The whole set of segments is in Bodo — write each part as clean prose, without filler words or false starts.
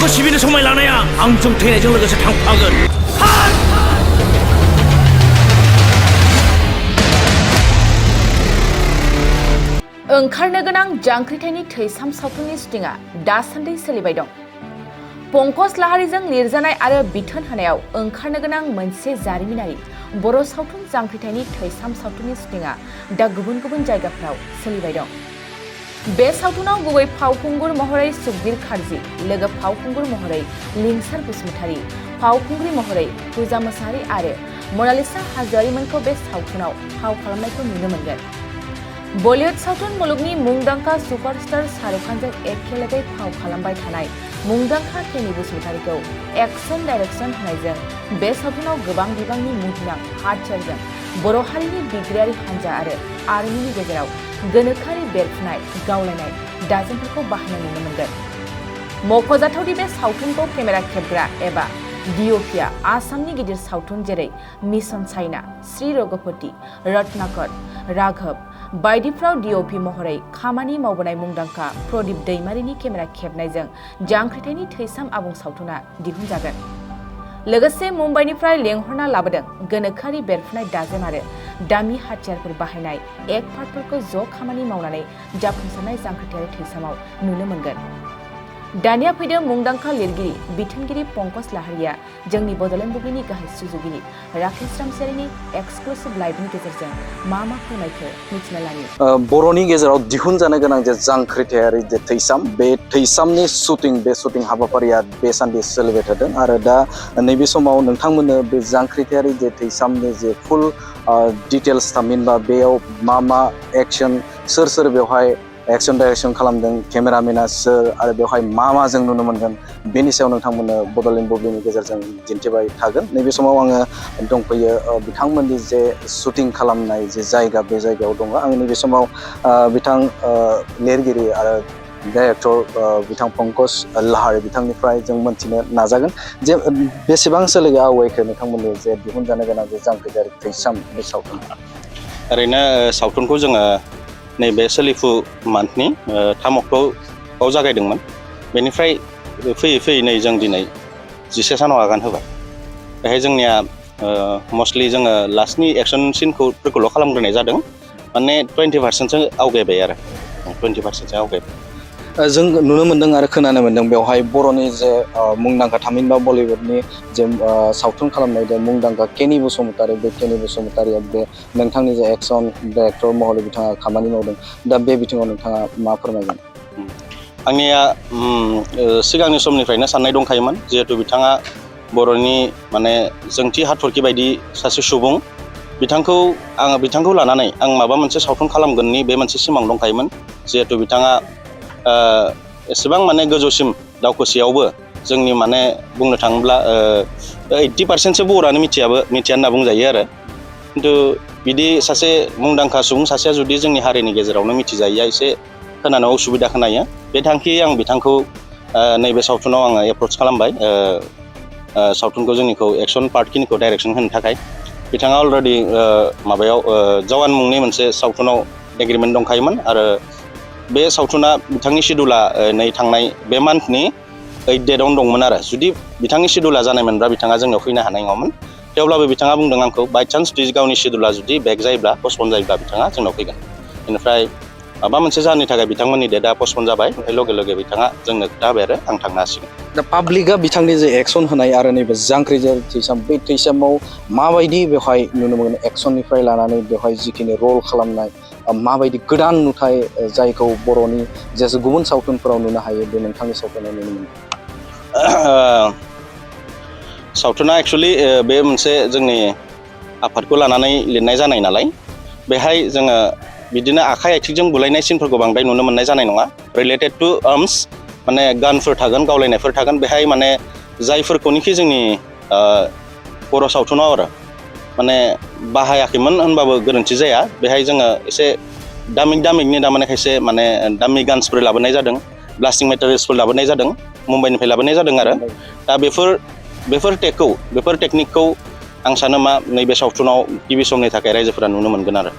भारतखौ सिबिनो समाय लानाया आंजों थैनायजों लोगोसे थांफागोन। ओंखारनो गोनां जांख्रिथायनि थैसाम सावथुननि शुटिंआ दासान्दि सोलिबाय दं। पंकज लाहारीजों लिरजानाय आरो बिथोन होनायाव ओंखारनो गोनां मोनसे जारिमिनारि बर' सावथुन जांख्रिथायनि थैसाम सावथुननि शुटिंआ दा गुबुन गुबुन जायगाफोराव सोलिबाय दं। बे सावथुनाव गुबै फावखुंगुर महरै सुखबीर खारजी, लोगो फावखुंगुर महरै लिंसार बसुमतारी, फावखुंग्रि महरै पूजा मोसाहारी आरो मनालिसा हाजोआरिमोनखौ बे सावथुनाव फाव खालामनायखौ नुनो मोनगोन। बलिउड सावथुन मुलुगनि मुंदांखा सुपारस्टार शाहरुख खानजों एखेलेगे फाव खालामबाय थानाय मुंदांखा केनी बसुमतारीखौ एक्शन डाइरेक्शन होनायजों बे सावथुनाव गोबां बिबांनि मुहिनां हाथियारजों बर' हारिनि बिग्रायारि हान्जा आरो आर्मिनि गेजेराव गोनोखोआरि बेरफ्रुनाय गावलायनाय दाजेमफोरखौ बाहायनाय नुनो मोनगोन। मख'जाथावदि बे सावथुनखौ केमेरा खेबग्रा एबा DOPआ आसामनि गिदिर सावथुन जेरै मिशन चाइना, श्री रघुपति, रत्नाकर, राघव बायदिफ्राव DOP महरै खामानि मावबोनाय मुंदांखा प्रदीप दैमारिनि केमेरा खेबनायजों जांख्रिथायनि थैसाम आबुं सावथुना दिहुनजागोन। लोगोसे मुम्बाइनिफ्राय लेंहरना लाबोदों गोनोखोआरि बेरफ्रुनाय दाजेम आरो दामि हाथियारफोर बाहायनाय एक्टफोरखौ ज' खामानि मावनानै जाफुंसारनाय जांख्रिथायारि थैसामाव नुनो मोनगोन। दानिया फैदों मुंदांखा लिरगिरि बिथोनगिरि पंकज लाहारीया जोंनि बड'लेण्ड बुब्लिनि गाहाय सुजुगिरि राकेश रामसियारिनि एक्सक्लुसिभ लाइभनि गेजेरजों मा फोरमायखो मिथिना लायो। बर'नि गेजेराव दिहुनजानो गोनां जे जांख्रिथायारि जे थैसाम, बे थैसामनि शुटिं हाबाफारिया बे सानदि सोलिबाय थादों आरो दा नैबे समाव नोंथांमोननो बे जांख्रिथायारि जे थैसामनि जे फुल डिटेल्स थामहिनबा बेयाव मा एक्शन सोर बेवहाय एक्शन डाइरेक्शन खालामदों, केमेरामेना सोर आरो बेवहाय मा जों नुनो मोनगोन बेनि सायाव नोंथांमोननो बड'लेण्ड बुब्लिनि गेजेरजों दिन्थिबाय थागोन। नैबे समाव आङो दंफैयो बिथांमोननि जे शुटिं खालामनाय जे जायगा, बे जायगायाव दङ। आं नैबे समाव बिथां लिरगिरि आरो डाइरेक्टर बिथां पंकज लाहारी बिथांनिफ्राय जों मोनथिनो नाजागोन जे बेसेबांसो आवगायखो नोंथांमोननि जे दिहुनजानो गोनां जे जांख्रिथायारि थैसाम बे सावथुन। ओरैनो सावथुनखौ जोङो नैबे सोलिफु मान्थनि 3 अक्ट'आव जागायदोंमोन। बेनिफ्राय फैयै नै जों दिनै 11 सानाव आगान होबाय। बेहाय जोंनिया मस्टलि जोङो लास्टनि एक्सन सिनफोरखौल' खालामग्रोनाय जादों, माने 20%सो आवगायबाय आरो 20%सो आवगायबाय। जों नुनो मोन्दों आरो खोनानो मोन्दों बेवहाय बर'नि जे मुंदांखा थामहिनबा बलिउडनि जे सावथुन खालामनाय जे मुंदांखा केनी बसुमतारी, बे केनी बसुमतारीया बे नोंथांनि जे एक्शन डाइरेक्टर महरै बिथाङा खामानि मावदों। दा बे बिथिङाव नोंथाङा मा फोरमायगोन? आंनिया सिगांनि समनिफ्रायनो साननाय दंखायोमोन, जिहेथु बिथाङा बर'नि माने जोंथि हाथरखि बायदि सासे सुबुं। बिथांखौ लानानै आं माबा मोनसे सावथुन खालामगोननि बे मोनसे सिमां दंखायोमोन। जिहेथु बिथाङा एसेबां माने गोजौसिम दावखोसेयावबो जोंनि माने बुंनो थाङोब्ला 80%सो बर'आनो मिथिया होनना बुंजायो आरो। खिन्थु बिदि सासे मुंदांखा सुबुं सासेया जुदि जोंनि हारिनि गेजेरावनो मिथिजायैया एसे खोनानो उसुबिदा खोनायो। बे थांखि आं बिथांखौ नैबे सावथुनाव आङो एप्रच खालामबाय। सावथुनखौ जोंनिखौ एक्सन पार्टखिनिखौ डाइरेक्सन होनो थाखाय बिथाङा अलरेडि माबायाव जवान मुंनि मोनसे सावथुनाव एग्रिमेन्ट दंखायोमोन आरो बे सावथुना बिथांनि सिडुला नै थांनाय बे मान्थनि 8 डेटआवनो दंमोन आरो। जुदि बिथांनि सिडुला जानायमोनब्ला बिथाङा जोंनाव फैनो हानाय नङामोन। थेवब्लाबो बिथाङा बुंदों आंखौ बाइचान्स जुदि गावनि सिडुला जुदि बेक जायोब्ला, पस्टपन जायोब्ला बिथाङा जोंनाव फैगोन। बेनिफ्राय माबा मोनसे जाहोननि थाखाय बिथांमोननि डेटआ पस्टपन जाबाय। ओमफ्राय लगे बिथाङा जोंनो खोथा होबाय आरो आं थांनो हासिगोन। दा पाब्लिकआ बिथांनि जे एक्सन होनाय आरो नैबे जांख्रिथायारि थैसाम, बे थैसामाव माबायदि बेवहाय नुनो मोनगोन? एक्सननिफ्राय लानानै बेवहाय जिखिनि रल खालामनाय माबायदि गोदान नुथाय जायखौ बर'नि जे गुबुन सावथुनफोराव नुनो हायो, बे नोंथांनि सावथुनाव नुनो मोनो? सावथुना एक्सुवेलि बे मोनसे जोंनि आफादखौ लानानै लिरनाय जानाय नालाय, बेहाय जोङो बिदिनो आखाइ आथिंजों बुलायनाय सिनफोरखौ बांद्राय नुनो मोननाय जानाय नङा। रिलेटेड टु आर्मस, माने गानफोर थागोन, गावलायनायफोर थागोन। बेहाय माने जायफोरखौनोखि जोंनि बर' सावथुनाव आरो माने बाहायाखैमोन होनबाबो गोरोन्थि जाया। बेहाय जोङो एसे दामिकनि दामाने खायसे माने दामि गान्सफोर लाबोनाय जादों, ब्लास्टिं मेटेरियल्सफोर लाबोनाय जादों, मुम्बाइनिफ्राय लाबोनाय जादों आरो। दा बेफोर टेकनिकखौ आं सानो मा नैबे सावथुनाव गिबि समनि थाखाय रायजोफोरा नुनो मोनगोन आरो।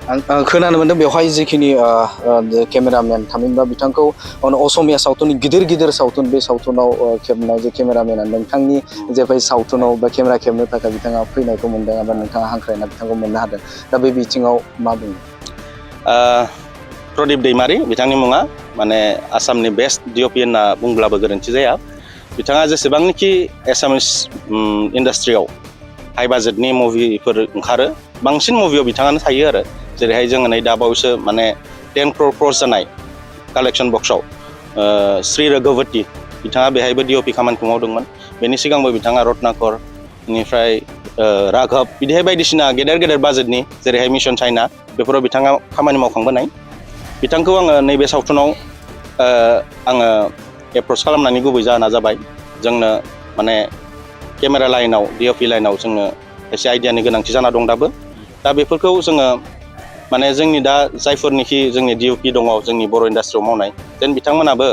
आं खोनानो मोन्दों बेवहाय जिखिनि केमेरामेन थामहिनबा बिथांखौ असमिया सावथुननि गिदिर सावथुन बे सावथुनाव खेबनाय जे केमेरामेना नोंथांनि जे बै सावथुनाव बा केमेरा खेबनो थाखाय बिथाङा फैनायखौ मोन्दों एबा नोंथाङा हांख्रायना बिथांखौ मोननो हादों दा बे बिथिङाव मा बुङो? प्रदीप दैमारी बिथांनि मुङा माने आसामनि बेस्ट DOP होनना बुंब्लाबो गोरोन्थि जाया। बिथाङा जेसेबांनाखि एसामिस इन्डास्ट्रियाव हाई बाजेटनि मुभिफोर ओंखारो बांसिन मुभियाव बिथाङानो थायो आरो जेरैहाय जोङो नै दा बावैसो माने 10 crore क्रस जानाय कालेक्सन बक्सआव श्री रघुवती बिथाङा बेहायबो DOP खामानिखौ मावदोंमोन। बेनि सिगांबो बिथाङा रत्नाकर बेनिफ्राय राघव बिदिहाय बायदिसिना गेदेर बाजेटनि जेरैहाय मिशन चाइना बेफोराव बिथाङा खामानि मावखांबोनाय। बिथांखौ आङो नैबे सावथुनाव आङो एप्रच खालामनायनि गुबै जाहोना जाबाय जोंनो माने केमेरा लाइनाव DOP लाइनाव जोंनो एसे आइडियानि गोनांथि जाना दं दाबो। दा बेफोरखौ जोङो माने जोंनि दा जायफोरनिखि जोंनि DOP दङ जोंनि बर' इन्डास्ट्रियाव मावनाय जेन बिथांमोनाबो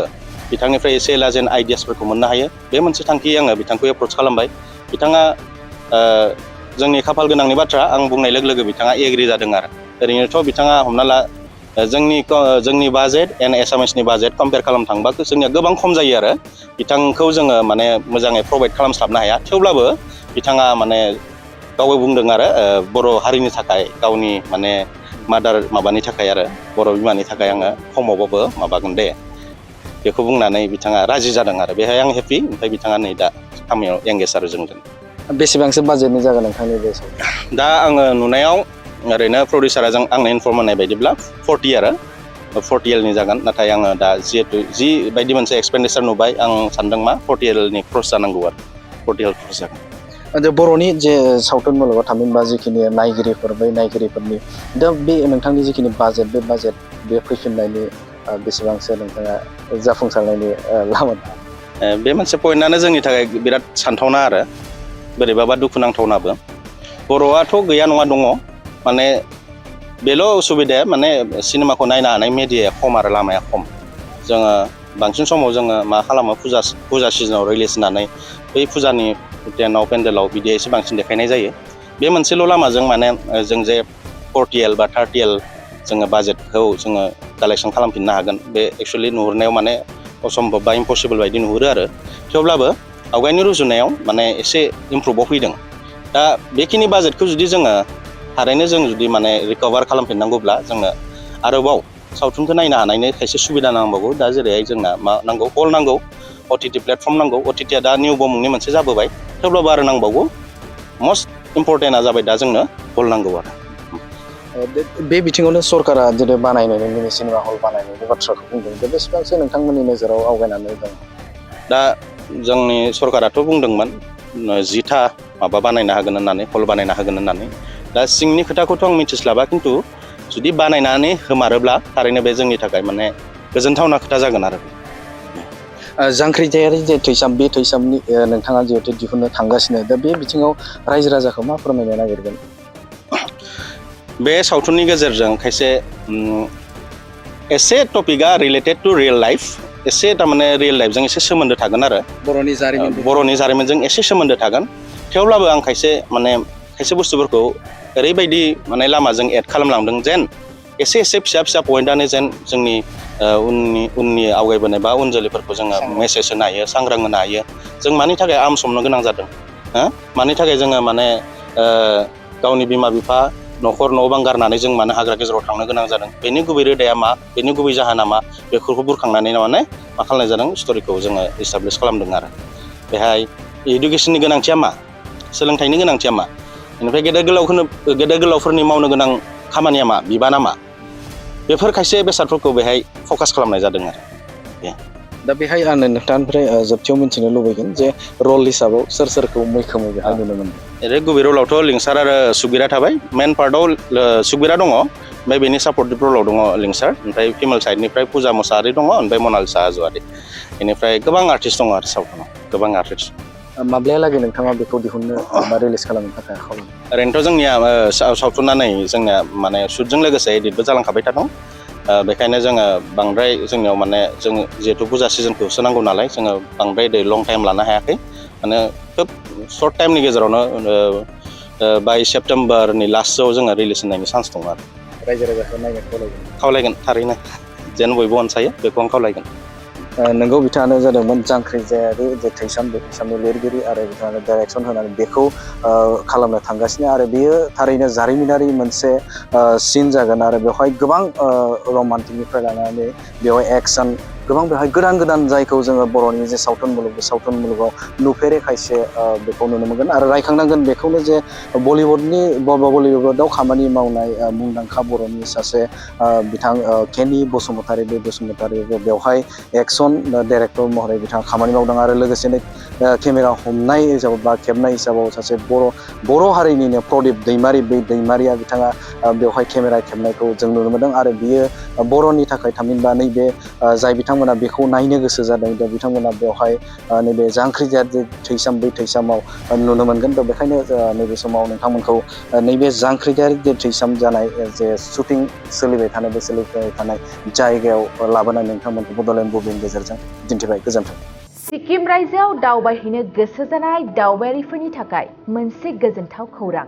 बिथांनिफ्राय एसे एला जेन आइडियासफोरखौ मोननो हायो बे मोनसे थांखि आङो बिथांखौ एप्रच खालामबाय। बिथाङा जोंनि खाफाल गोनांनि बाथ्रा आं बुंनाय लोगो लोगो बिथाङा एग्रि जादों आरो ओरैनोथ' बिथाङा हमना ला जोंनि बाजेट एन्ड एसामिसनि बाजेट कम्पेयार खालामनो थांबा जोंनिया गोबां खम जायो आरो बिथांखौ जोङो माने मोजाङै प्रभाइड खालामस्लाबनो हाया। थेवब्लाबो बिथाङा माने गावबो बुंदों आरो बर' हारिनि थाखाय गावनि माने मादार माबानि थाखाय आरो बर' बिमानि थाखाय आङो खमावबाबो माबागोन दे बेखौ बुंनानै बिथाङा राजि जादों आरो बेहाय आं हेपि। ओमफ्राय बिथाङा नै दा खामानियाव एंगेज आरो जोंजों। बेसेबांसो बाजेटनि जागोन नोंथांनि बे दा आङो नुनायाव ओरैनो प्रडिउसारा आंनो इनफर्म होनाय बायदिब्ला 40 आरो 40 L नि जागोन। नाथाय आङो दा जिहेतु जि बायदि मोनसे एक्सपेन्डिचार नुबाय आं सानदों मा 40 L नि क्रस जानांगौ आरो 40 L क्रस जागोन। बर'नि जे सावथुन मुलुगाव थामहिनबा जिखिनि नायगिरिफोर बै नायगिरिफोरनि दा बे नोंथांनि जिखिनि बाजेट बे फैफिननायनि बेसेबांसो नोंथाङा जाफुंसारनायनि लामा? बे मोनसे पइन्टआनो जोंनि थाखाय बिराद सानथावना आरो बोरैबाबा दुखुनांथावनाबो। बर'आथ' गैया नङा दङ माने बेल' उसुबिदाया माने सिनेमाखौ नायनो हानाय मेडियाया खम आरो लामाया खम। जोङो बांसिन समाव जोङो मा खालामो फुजा सिजोनाव रिलिज होनानै बै फुजानि टेन्टआव पेन्डेलाव बिदि एसे बांसिन देखायनाय जायो। बे मोनसेल' लामाजों माने जों जे 40 L बा 30 L जोङो बाजेटखौ जोङो कालेक्सन खालामफिननो हागोन बे एक्सुवेलि नुहुरनायाव माने असम्भब बा इम्पसिबोल बायदि नुहुरो आरो थेवब्लाबो आवगायनि रुजुनायाव माने एसे इमप्रुभआव फैदों। दा बेखिनि बाजेटखौ जुदि जोङो थारैनो जों जुदि माने रिकभार खालामफिननांगौब्ला जोंनो आरोबाव सावथुनखौ नायनो हानायनि खायसे सुबिदा नांबावगौ। दा जेरैहाय जोंना मा नांगौ हल नांगौ, OTT प्लेटफर्म नांगौ। OTT दा निउ मुंनि मोनसे जाबोबाय थेवब्लाबो आरो नांबावगौ। मस्ट इम्परटेन्टआ जाबाय दा जोंनो हल नांगौ आरो बे बिथिङावनो सरकारा जेरै बानायनायनि मिनि सिनेमा हल बानायनायनि बाथ्राखौ बुंदों बे बेसेबांसो नोंथांमोननि नोजोराव आवगायनानै दं? दा जोंनि सरकाराथ' बुंदोंमोन 10था माबा बानायनो हागोन होननानै हल बानायनो हागोन होननानै। दा सिंनि खोथाखौथ' आं मिथिस्लाबा खिन्थु जुदि बानायनानै होमारोब्ला थारैनो बे जोंनि थाखाय माने गोजोनथावना खोथा जागोन आरो जांख्रिथायारि जे थैसाम बे थैसामनि नोंथाङा जिहेथु दिहुननो थांगासिनो दा बे बिथिङाव रायजो राजाखौ मा फोरमायनो नागिरगोन? बे सावथुननि गेजेरजों खायसे एसे टपिकआ रिलेटेड टु रियेल लाइफ एसे थारमाने रियेल लाइफजों एसे सोमोन्दो थागोन आरो बर'नि जारिमिनजों एसे सोमोन्दो थागोन। थेवब्लाबो आं खायसे बुस्थुफोरखौ ओरैबायदि माने लामाजों एड खालामलांदों जेन एसे फिसा पइन्टआनो जेन जोंनि उननि आवगायबोनाय बा उन जोलैफोरखौ जोङो मेसेज होनो हायो, सांग्रां होनो हायो। जों मानि थाखाय आर्म्स हमनो गोनां जादों, मानि थाखाय जोङो माने गावनि बिमा बिफा न'खर न' बां गारनानै जों मानो हाग्रा गेजेराव थांनो गोनां जादों, बेनि गुबै रोदाया मा, बेनि गुबै जाहोना मा, बेफोरखौ बुरखांनानै माने मा खालामनाय जादों स्ट'रिखौ जोङो इस्टाब्लिस खालामदों आरो बेहाय इडुकेसननि गोनांथिया मा, सोलोंथाइनि गोनांथिया मा, बेनिफ्राय गेदेर गोलावफोरनि मावनो गोनां खामानिया मा, बिबाना मा, बेफोर खायसे बेसादफोरखौ बेहाय फकास खालामनाय जादों आरो दा बेहाय आङो नोंथांनिफ्राय जोबथियाव मिथिनो लुबैगोन जे रल हिसाबाव सोरखौ मैखोमै बेहाय नुनो मोनदों? ओरै गुबै रलावथ' लिंसार आरो सुकबिरा थाबाय। मेन पार्टआव सुकबिरा दङ, ओमफ्राय बेनि सापर्टिभ रलाव दङ लिंसार, ओमफ्राय फिमेल साइडनिफ्राय फुजा मुसाहारि दङ, ओमफ्राय मनालिसा हाज'वारि, बेनिफ्राय गोबां आर्टिस्ट दङ आरो सावथुनाव गोबां आर्टिस्ट। माब्लायालागै नोंथाङा बेखौ दिहुननो बा रिलिज खालामनो थाखाय खावलायो? ओरैनोथ' जोंनिया सावथुना नै जोंनिया माने शुटजों लोगोसे एडिटबो जालांखाबाय थादों। बेखायनो जोङो बांद्राय जोंनियाव माने जों जिहेथु फुजा सिजनखौ होसोनांगौ नालाय जोङो बांद्राय लं टाइम लानो हायाखै। माने खोब सर्ट टाइमनि गेजेरावनो बाय सेप्तेम्बरनि लास्टआव जोङो रिलिज होनायनि चान्स दङ आरो रायजो राजाखौ नायनो खावलायगोन? खावलायगोन थारैनो जेन बयबो अनसायो बेखौ आं खावलायगोन। नोंगौ बिथाङानो जादोंमोन जांख्रिथायारि जे थैसाम बे थैसामनि लिरगिरि आरो बिथाङानो डाइरेक्सन होनानै बेखौ खालामनो थांगासिनो आरो बेयो थारैनो जारिमिनारि मोनसे सिन जागोन आरो बेवहाय गोबां रमान्टिकनिफ्राय लानानै बेवहाय एक्सन गोबां बेवहाय गोदान गोदान जायखौ जोङो बर'नि जे सावथुन मुलुग बे सावथुन मुलुगाव नुफेरै खायसे बेखौ नुनो मोनगोन आरो रायखांनांगोन बेखौनो जे बलिउडआव खामानि मावनाय मुंदांखा बर'नि सासे बिथां केनि बसुमतारी बे बसुमतारीबो बेवहाय एक्सन डाइरेक्टर महरै बिथाङा खामानि मावदों आरो लोगोसेनो केमेरा हमनाय हिसाबै बा खेबनाय हिसाबाव सासे बर' हारिनिनो प्रदीप दैमारि बे दैमारिया बिथाङा बेवहाय केमेरा खेबनायखौ जों नुनो मोनदों आरो बियो बर'नि थाखाय थामहिनबा नैबे जाय बिथांमोना बेखौ नायनो गोसो जादों दा बिथांमोना बेवहाय नैबे जांख्रिथायारि थैसाम बै थैसामाव नुनो मोनगोन। थ' बेखायनो नैबे समाव नोंथांमोनखौ नैबे जांख्रिथायारि थैसाम जानाय जे शुटिं सोलिबाय थानाय बे सोलिबाय थानाय जायगायाव लाबोनानै नोंथांमोनखौ बड'लेण्ड बुब्लिनि गेजेरजों दिन्थिबाय। गोजोन्थों। सिक्किम रायजोआव दावबायहैनो गोसो जानाय दावबायारिफोरनि थाखाय मोनसे गोजोनथाव खौरां।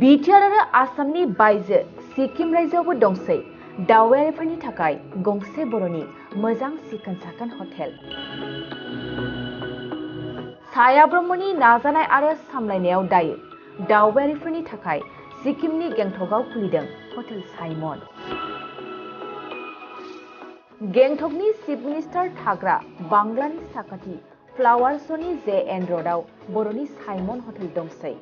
बिटिआर आरो आसामनि बायजो सिक्किम रायजोआवबो दंसै दावबायारिफोरनि थाखाय गंसे बर'नि मोजां सिखोन साखोन हटेल। साया ब्रह्मनि नाजानाय आरो सामलायनायाव दायो दावबायारिफोरनि थाखाय सिक्किमनि गेंटकआव खुलिदों हटेल साइमन। गेंटकनि चिफ मिनिस्टार थाग्रा बांग्लानि साखाथि फ्लावार श'नि JN र'डआव बर'नि साइमन हटेल दंसै।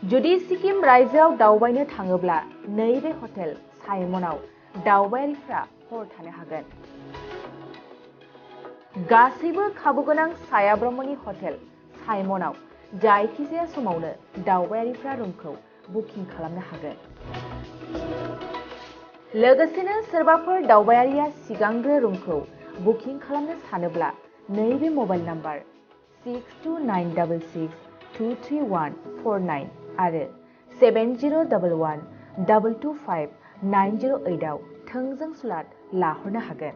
जुदि सिक्किम रायजोआव दावबायनो थाङोब्ला नैबे हटेल साइमनआव दावबायारिफ्रा हर थानो हागोन। गासैबो खाबुगोनां साया ब्रह्मनि हटेल साइमनआव जायखिजाया समावनो दावबायारिफ्रा रुमखौ बुकिं खालामनो हागोन। लोगोसेनो सोरबाफोर दावबायारिया सिगांग्रो रुमखौ बुकिं खालामनो सानोब्ला नैबे मबाइल नाम्बार 6296623149 आरो 7011225908 आव थोंजों स्लट लाहरनो हागोन।